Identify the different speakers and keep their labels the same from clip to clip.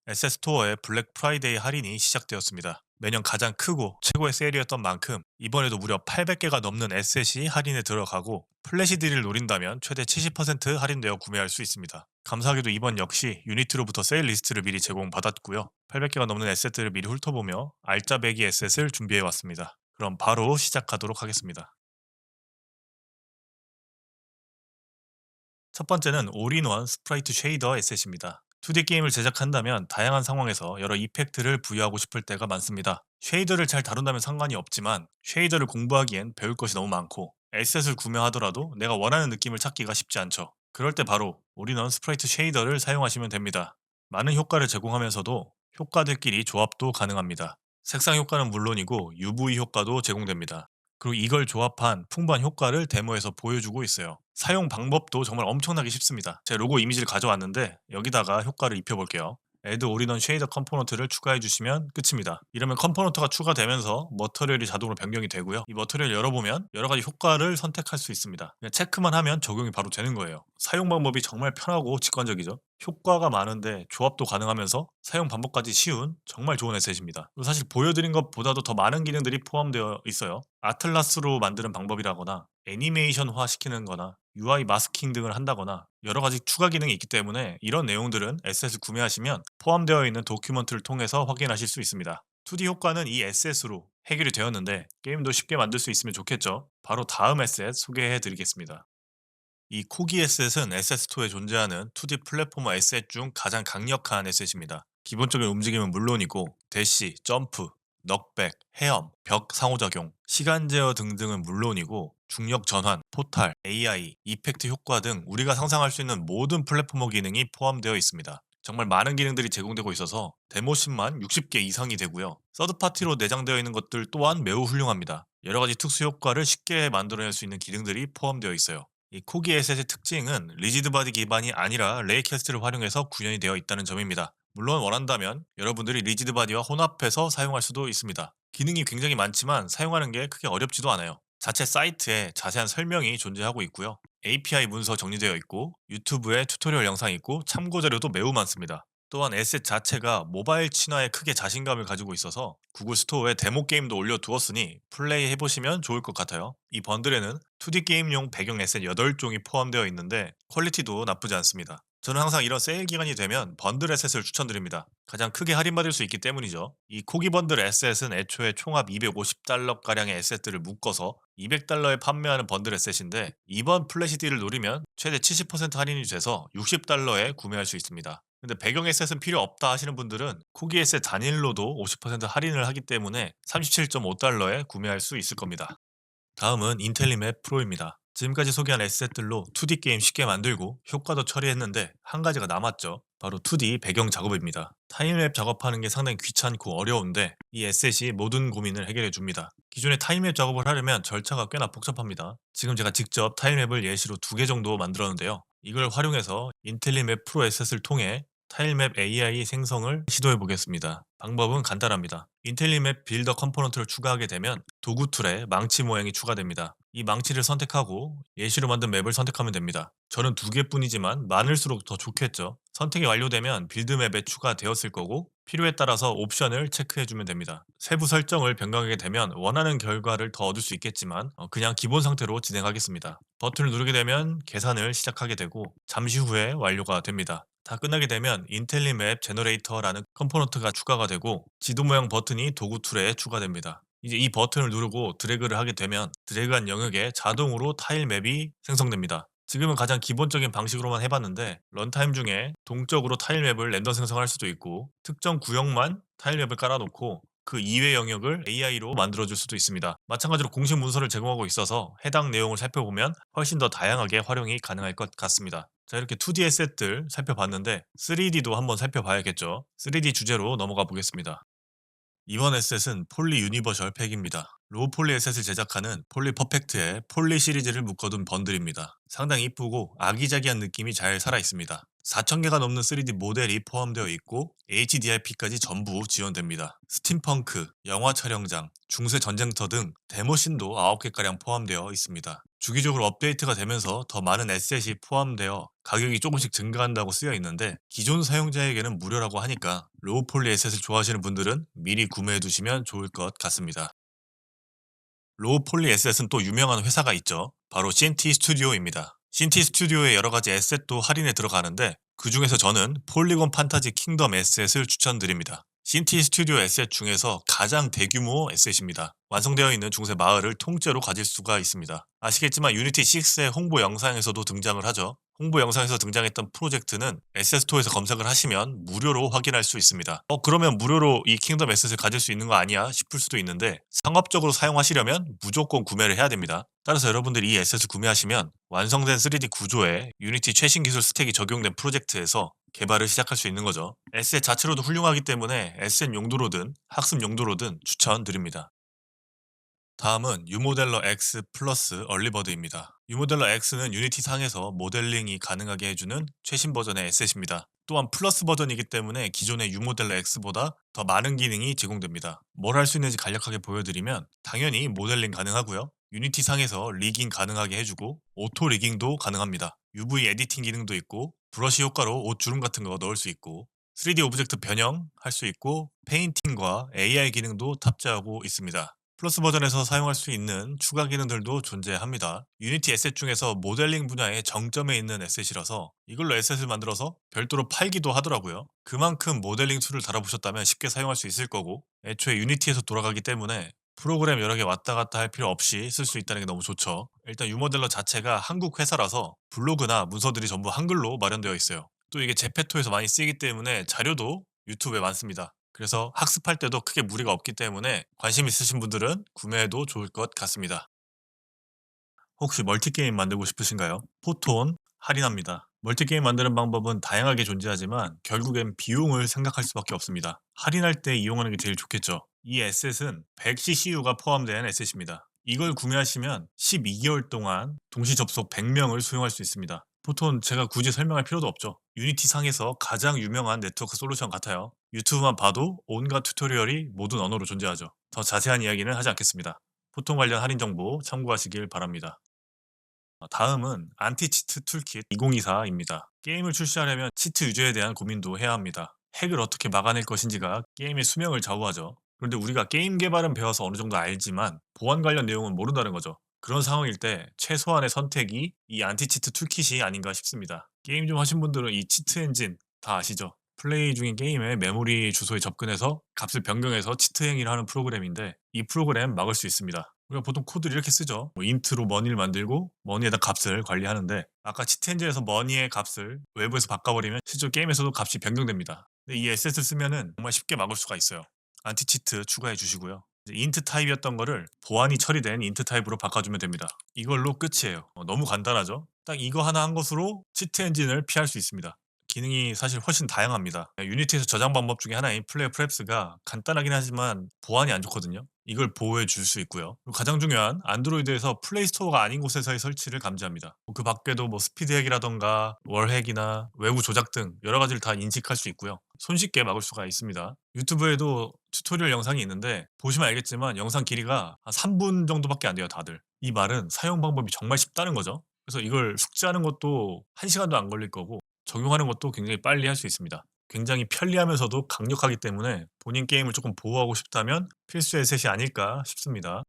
Speaker 1: SS 스토어의 블랙 프라이데이 할인이 시작되었습니다. 매년 가장 크고 최고의 세일이었던 만큼 이번에도 무려 800개가 넘는 에셋이 할인에 들어가고 플래시 딜을 노린다면 최대 70% 할인되어 구매할 수 있습니다. 감사하게도 이번 역시 유니트로부터 세일 리스트를 미리 제공받았고요. 800개가 넘는 에셋들을 미리 훑어보며 알짜배기 에셋을 준비해왔습니다. 그럼 바로 시작하도록 하겠습니다. 첫 번째는 올인원 스프라이트 쉐이더 에셋입니다. 2D 게임을 제작한다면 다양한 상황에서 여러 이펙트를 부여하고 싶을 때가 많습니다. 쉐이더를 잘 다룬다면 상관이 없지만 쉐이더를 공부하기엔 배울 것이 너무 많고 에셋을 구매하더라도 내가 원하는 느낌을 찾기가 쉽지 않죠. 그럴 때 바로 올인원 스프라이트 쉐이더를 사용하시면 됩니다. 많은 효과를 제공하면서도 효과들끼리 조합도 가능합니다. 색상 효과는 물론이고 UV 효과도 제공됩니다. 그리고 이걸 조합한 풍부한 효과를 데모에서 보여주고 있어요. 사용 방법도 정말 엄청나게 쉽습니다. 제 로고 이미지를 가져왔는데 여기다가 효과를 입혀볼게요. Add 올인원 쉐이더 컴포넌트를 추가해 주시면 끝입니다. 이러면 컴포넌트가 추가되면서 머터리얼이 자동으로 변경이 되고요. 이 머터리얼 열어보면 여러 가지 효과를 선택할 수 있습니다. 그냥 체크만 하면 적용이 바로 되는 거예요. 사용 방법이 정말 편하고 직관적이죠. 효과가 많은데 조합도 가능하면서 사용 방법까지 쉬운 정말 좋은 에셋입니다. 그리고 사실 보여드린 것보다도 더 많은 기능들이 포함되어 있어요. 아틀라스로 만드는 방법이라거나 애니메이션화 시키는 거나 UI 마스킹 등을 한다거나 여러 가지 추가 기능이 있기 때문에 이런 내용들은 에셋을 구매하시면 포함되어 있는 도큐먼트를 통해서 확인하실 수 있습니다. 2D 효과는 이 에셋으로 해결이 되었는데 게임도 쉽게 만들 수 있으면 좋겠죠. 바로 다음 에셋 소개해 드리겠습니다. 이 코기 에셋은 에셋2에 존재하는 2D 플랫포머 에셋 중 가장 강력한 에셋입니다. 기본적인 움직임은 물론이고 대시, 점프, 넉백, 헤엄, 벽 상호작용, 시간 제어 등등은 물론이고 중력 전환, 포탈, AI, 이펙트 효과 등 우리가 상상할 수 있는 모든 플랫포머 기능이 포함되어 있습니다. 정말 많은 기능들이 제공되고 있어서 데모신만 60개 이상이 되고요. 서드파티로 내장되어 있는 것들 또한 매우 훌륭합니다. 여러 가지 특수 효과를 쉽게 만들어낼 수 있는 기능들이 포함되어 있어요. 이 코기 에셋의 특징은 리지드 바디 기반이 아니라 레이캐스트를 활용해서 구현이 되어 있다는 점입니다. 물론 원한다면 여러분들이 리지드 바디와 혼합해서 사용할 수도 있습니다. 기능이 굉장히 많지만 사용하는 게 크게 어렵지도 않아요. 자체 사이트에 자세한 설명이 존재하고 있고요. API 문서 정리되어 있고 유튜브에 튜토리얼 영상이 있고 참고 자료도 매우 많습니다. 또한 에셋 자체가 모바일 친화에 크게 자신감을 가지고 있어서 구글 스토어에 데모 게임도 올려두었으니 플레이 해보시면 좋을 것 같아요. 이 번들에는 2D 게임용 배경 에셋 8종이 포함되어 있는데 퀄리티도 나쁘지 않습니다. 저는 항상 이런 세일 기간이 되면 번들 에셋을 추천드립니다. 가장 크게 할인받을 수 있기 때문이죠. 이 코기 번들 에셋은 애초에 총합 250달러가량의 에셋들을 묶어서 200달러에 판매하는 번들 에셋인데 이번 플래시 딜을 노리면 최대 70% 할인이 돼서 60달러에 구매할 수 있습니다. 근데 배경 에셋은 필요 없다 하시는 분들은 코기 에셋 단일로도 50% 할인을 하기 때문에 37.5달러에 구매할 수 있을 겁니다. 다음은 인텔리맵 프로입니다. 지금까지 소개한 에셋들로 2D 게임 쉽게 만들고 효과도 처리했는데 한 가지가 남았죠. 바로 2D 배경 작업입니다. 타임랩 작업하는 게 상당히 귀찮고 어려운데 이 에셋이 모든 고민을 해결해 줍니다. 기존에 타임랩 작업을 하려면 절차가 꽤나 복잡합니다. 지금 제가 직접 타임랩을 예시로 2개 정도 만들었는데요. 이걸 활용해서 인텔리맵 프로 에셋을 통해 타일맵 AI 생성을 시도해 보겠습니다. 방법은 간단합니다. 인텔리맵 빌더 컴포넌트를 추가하게 되면 도구 툴에 망치 모양이 추가됩니다. 이 망치를 선택하고 예시로 만든 맵을 선택하면 됩니다. 저는 2개뿐이지만 많을수록 더 좋겠죠. 선택이 완료되면 빌드 맵에 추가되었을 거고 필요에 따라서 옵션을 체크해주면 됩니다. 세부 설정을 변경하게 되면 원하는 결과를 더 얻을 수 있겠지만 그냥 기본 상태로 진행하겠습니다. 버튼을 누르게 되면 계산을 시작하게 되고 잠시 후에 완료가 됩니다. 다 끝나게 되면 인텔리맵 제너레이터라는 컴포넌트가 추가가 되고 지도 모양 버튼이 도구 툴에 추가됩니다. 이제 이 버튼을 누르고 드래그를 하게 되면 드래그한 영역에 자동으로 타일 맵이 생성됩니다. 지금은 가장 기본적인 방식으로만 해봤는데 런타임 중에 동적으로 타일 맵을 랜덤 생성할 수도 있고 특정 구역만 타일 맵을 깔아놓고 그 이외 영역을 AI로 만들어줄 수도 있습니다. 마찬가지로 공식 문서를 제공하고 있어서 해당 내용을 살펴보면 훨씬 더 다양하게 활용이 가능할 것 같습니다. 자, 이렇게 2D 에셋들 살펴봤는데 3D도 한번 살펴봐야겠죠. 3D 주제로 넘어가 보겠습니다. 이번 에셋은 폴리 유니버셜 팩입니다. 로우 폴리 에셋을 제작하는 폴리 퍼펙트의 폴리 시리즈를 묶어둔 번들입니다. 상당히 이쁘고 아기자기한 느낌이 잘 살아 있습니다. 4,000개가 넘는 3D 모델이 포함되어 있고 HDRP까지 전부 지원됩니다. 스팀펑크, 영화 촬영장, 중세 전쟁터 등 데모씬도 9개가량 포함되어 있습니다. 주기적으로 업데이트가 되면서 더 많은 에셋이 포함되어 가격이 조금씩 증가한다고 쓰여 있는데 기존 사용자에게는 무료라고 하니까 로우 폴리 에셋을 좋아하시는 분들은 미리 구매해 두시면 좋을 것 같습니다. 로우 폴리 에셋은 또 유명한 회사가 있죠. 바로 CNT 스튜디오입니다. CNT 스튜디오의 여러 가지 에셋도 할인에 들어가는데 그 중에서 저는 폴리곤 판타지 킹덤 에셋을 추천드립니다. CNT 스튜디오 에셋 중에서 가장 대규모 에셋입니다. 완성되어 있는 중세 마을을 통째로 가질 수가 있습니다. 아시겠지만 유니티 6의 홍보 영상에서도 등장을 하죠. 홍보 영상에서 등장했던 프로젝트는 에셋스토어에서 검색을 하시면 무료로 확인할 수 있습니다. 그러면 무료로 이 킹덤 에셋을 가질 수 있는 거 아니야 싶을 수도 있는데 상업적으로 사용하시려면 무조건 구매를 해야 됩니다. 따라서 여러분들이 이 에셋을 구매하시면 완성된 3D 구조에 유니티 최신 기술 스택이 적용된 프로젝트에서 개발을 시작할 수 있는 거죠. 에셋 자체로도 훌륭하기 때문에 에셋 용도로든 학습 용도로든 추천드립니다. 다음은 유모델러 X 플러스 얼리버드입니다. 유모델러 X는 유니티 상에서 모델링이 가능하게 해주는 최신 버전의 에셋입니다. 또한 플러스 버전이기 때문에 기존의 유모델러 X보다 더 많은 기능이 제공됩니다. 뭘 할 수 있는지 간략하게 보여드리면 당연히 모델링 가능하고요. 유니티 상에서 리깅 가능하게 해주고 오토 리깅도 가능합니다. UV 에디팅 기능도 있고 브러쉬 효과로 옷 주름 같은 거 넣을 수 있고 3D 오브젝트 변형 할 수 있고 페인팅과 AI 기능도 탑재하고 있습니다. 플러스 버전에서 사용할 수 있는 추가 기능들도 존재합니다. 유니티 에셋 중에서 모델링 분야의 정점에 있는 에셋이라서 이걸로 에셋을 만들어서 별도로 팔기도 하더라고요. 그만큼 모델링 툴을 달아보셨다면 쉽게 사용할 수 있을 거고 애초에 유니티에서 돌아가기 때문에 프로그램 여러 개 왔다 갔다 할 필요 없이 쓸 수 있다는 게 너무 좋죠. 일단 유모델러 자체가 한국 회사라서 블로그나 문서들이 전부 한글로 마련되어 있어요. 또 이게 제페토에서 많이 쓰이기 때문에 자료도 유튜브에 많습니다. 그래서 학습할 때도 크게 무리가 없기 때문에 관심 있으신 분들은 구매해도 좋을 것 같습니다. 혹시 멀티게임 만들고 싶으신가요? 포톤 할인합니다. 멀티게임 만드는 방법은 다양하게 존재하지만 결국엔 비용을 생각할 수밖에 없습니다. 할인할 때 이용하는 게 제일 좋겠죠. 이 에셋은 100ccU가 포함된 에셋입니다. 이걸 구매하시면 12개월 동안 동시 접속 100명을 수용할 수 있습니다. 포톤 제가 굳이 설명할 필요도 없죠. 유니티 상에서 가장 유명한 네트워크 솔루션 같아요. 유튜브만 봐도 온갖 튜토리얼이 모든 언어로 존재하죠. 더 자세한 이야기는 하지 않겠습니다. 포톤 관련 할인 정보 참고하시길 바랍니다. 다음은 안티치트 툴킷 2024입니다. 게임을 출시하려면 치트 유저에 대한 고민도 해야 합니다. 핵을 어떻게 막아낼 것인지가 게임의 수명을 좌우하죠. 그런데 우리가 게임 개발은 배워서 어느 정도 알지만 보안 관련 내용은 모른다는 거죠. 그런 상황일 때 최소한의 선택이 이 안티치트 툴킷이 아닌가 싶습니다. 게임 좀 하신 분들은 이 치트 엔진 다 아시죠? 플레이 중인 게임의 메모리 주소에 접근해서 값을 변경해서 치트 행위를 하는 프로그램인데 이 프로그램 막을 수 있습니다. 우리가 보통 코드를 이렇게 쓰죠. 인트로 머니를 만들고 머니에다 값을 관리하는데 아까 치트 엔진에서 머니의 값을 외부에서 바꿔버리면 실제로 게임에서도 값이 변경됩니다. 근데 이 에셋을 쓰면은 정말 쉽게 막을 수가 있어요. 안티 치트 추가해 주시고요. 이제 인트 타입이었던 거를 보안이 처리된 인트 타입으로 바꿔주면 됩니다. 이걸로 끝이에요. 너무 간단하죠? 딱 이거 하나 한 것으로 치트 엔진을 피할 수 있습니다. 기능이 사실 훨씬 다양합니다. 유니티에서 저장 방법 중에 하나인 플레어 프랩스가 간단하긴 하지만 보안이 안 좋거든요. 이걸 보호해 줄 수 있고요. 그리고 가장 중요한 안드로이드에서 플레이 스토어가 아닌 곳에서의 설치를 감지합니다. 그 밖에도 뭐 스피드 핵이라던가 월 핵이나 외부 조작 등 여러 가지를 다 인식할 수 있고요. 손쉽게 막을 수가 있습니다. 유튜브에도 튜토리얼 영상이 있는데 보시면 알겠지만 영상 길이가 한 3분 정도밖에 안 돼요, 다들. 이 말은 사용 방법이 정말 쉽다는 거죠. 그래서 이걸 숙지하는 것도 1시간도 안 걸릴 거고 적용하는 것도 굉장히 빨리 할 수 있습니다. 굉장히 편리하면서도 강력하기 때문에 본인 게임을 조금 보호하고 싶다면 필수의 셋이 아닐까 싶습니다.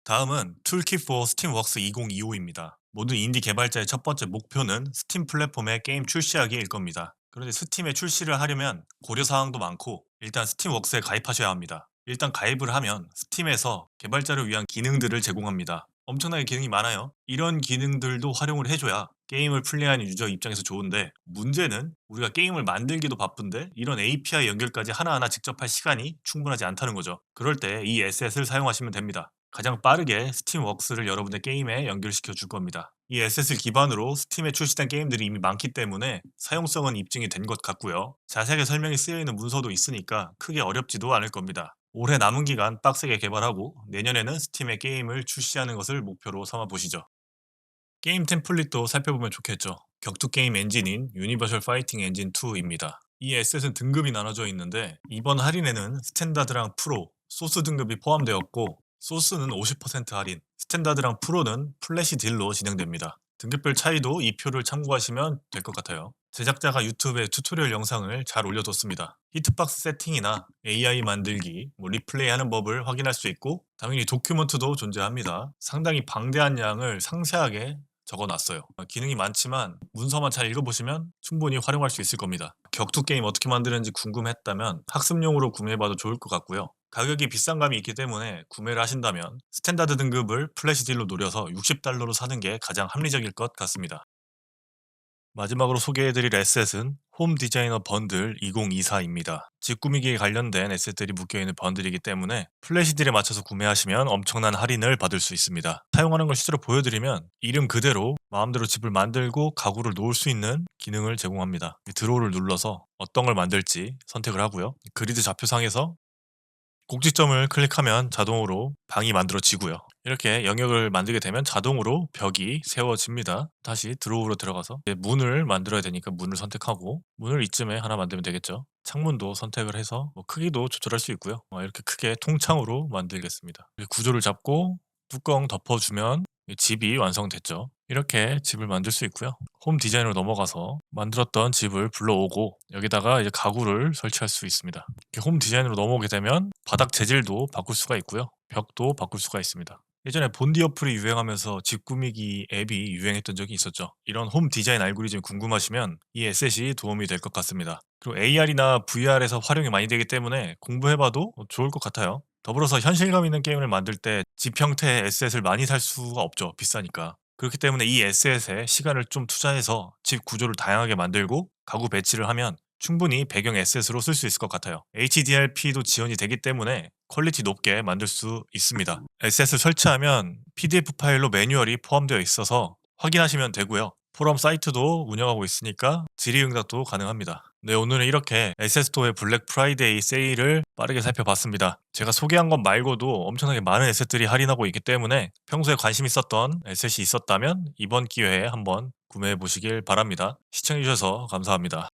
Speaker 1: 다음은 툴킷 for 스팀웍스 2025입니다. 모든 인디 개발자의 첫 번째 목표는 스팀 플랫폼에 게임 출시하기일 겁니다. 그런데 스팀에 출시를 하려면 고려사항도 많고 일단 스팀웍스에 가입하셔야 합니다. 일단 가입을 하면 스팀에서 개발자를 위한 기능들을 제공합니다. 엄청나게 기능이 많아요. 이런 기능들도 활용을 해줘야 게임을 플레이하는 유저 입장에서 좋은데 문제는 우리가 게임을 만들기도 바쁜데 이런 API 연결까지 하나하나 직접 할 시간이 충분하지 않다는 거죠. 그럴 때 이 에셋을 사용하시면 됩니다. 가장 빠르게 스팀웍스를 여러분의 게임에 연결시켜 줄 겁니다. 이 에셋을 기반으로 스팀에 출시된 게임들이 이미 많기 때문에 사용성은 입증이 된 것 같고요. 자세하게 설명이 쓰여 있는 문서도 있으니까 크게 어렵지도 않을 겁니다. 올해 남은 기간 빡세게 개발하고 내년에는 스팀에 게임을 출시하는 것을 목표로 삼아 보시죠. 게임 템플릿도 살펴보면 좋겠죠. 격투 게임 엔진인 유니버셜 파이팅 엔진 2입니다. 이 에셋은 등급이 나눠져 있는데 이번 할인에는 스탠다드랑 프로, 소스 등급이 포함되었고 소스는 50% 할인, 스탠다드랑 프로는 플래시 딜로 진행됩니다. 등급별 차이도 이 표를 참고하시면 될 것 같아요. 제작자가 유튜브에 튜토리얼 영상을 잘 올려뒀습니다. 히트박스 세팅이나 AI 만들기, 리플레이하는 법을 확인할 수 있고 당연히 도큐먼트도 존재합니다. 상당히 방대한 양을 상세하게 적어놨어요. 기능이 많지만 문서만 잘 읽어보시면 충분히 활용할 수 있을 겁니다. 격투 게임 어떻게 만드는지 궁금했다면 학습용으로 구매해봐도 좋을 것 같고요. 가격이 비싼 감이 있기 때문에 구매를 하신다면 스탠다드 등급을 플래시 딜로 노려서 $60로 사는 게 가장 합리적일 것 같습니다. 마지막으로 소개해드릴 에셋은 홈 디자이너 번들 2024입니다. 집 꾸미기에 관련된 에셋들이 묶여있는 번들이기 때문에 플래시딜에 맞춰서 구매하시면 엄청난 할인을 받을 수 있습니다. 사용하는 걸 실제로 보여드리면 이름 그대로 마음대로 집을 만들고 가구를 놓을 수 있는 기능을 제공합니다. 드로우를 눌러서 어떤 걸 만들지 선택을 하고요. 그리드 좌표상에서 꼭지점을 클릭하면 자동으로 방이 만들어지고요. 이렇게 영역을 만들게 되면 자동으로 벽이 세워집니다. 다시 드로우로 들어가서 이제 문을 만들어야 되니까 문을 선택하고 문을 이쯤에 하나 만들면 되겠죠. 창문도 선택을 해서 크기도 조절할 수 있고요. 이렇게 크게 통창으로 만들겠습니다. 이렇게 구조를 잡고 뚜껑 덮어주면 집이 완성됐죠. 이렇게 집을 만들 수 있고요. 홈 디자인으로 넘어가서 만들었던 집을 불러오고 여기다가 이제 가구를 설치할 수 있습니다. 이렇게 홈 디자인으로 넘어오게 되면 바닥 재질도 바꿀 수가 있고요. 벽도 바꿀 수가 있습니다. 예전에 본디 어플이 유행하면서 집 꾸미기 앱이 유행했던 적이 있었죠. 이런 홈 디자인 알고리즘 궁금하시면 이 에셋이 도움이 될 것 같습니다. 그리고 AR이나 VR에서 활용이 많이 되기 때문에 공부해봐도 좋을 것 같아요. 더불어서 현실감 있는 게임을 만들 때 집 형태의 에셋을 많이 살 수가 없죠. 비싸니까. 그렇기 때문에 이 에셋에 시간을 좀 투자해서 집 구조를 다양하게 만들고 가구 배치를 하면 충분히 배경 에셋으로 쓸 수 있을 것 같아요. HDRP도 지원이 되기 때문에 퀄리티 높게 만들 수 있습니다. 에셋을 설치하면 PDF 파일로 매뉴얼이 포함되어 있어서 확인하시면 되고요. 포럼 사이트도 운영하고 있으니까 질의응답도 가능합니다. 네, 오늘은 이렇게 에셋스토어의 블랙 프라이데이 세일을 빠르게 살펴봤습니다. 제가 소개한 것 말고도 엄청나게 많은 에셋들이 할인하고 있기 때문에 평소에 관심 있었던 에셋이 있었다면 이번 기회에 한번 구매해 보시길 바랍니다. 시청해주셔서 감사합니다.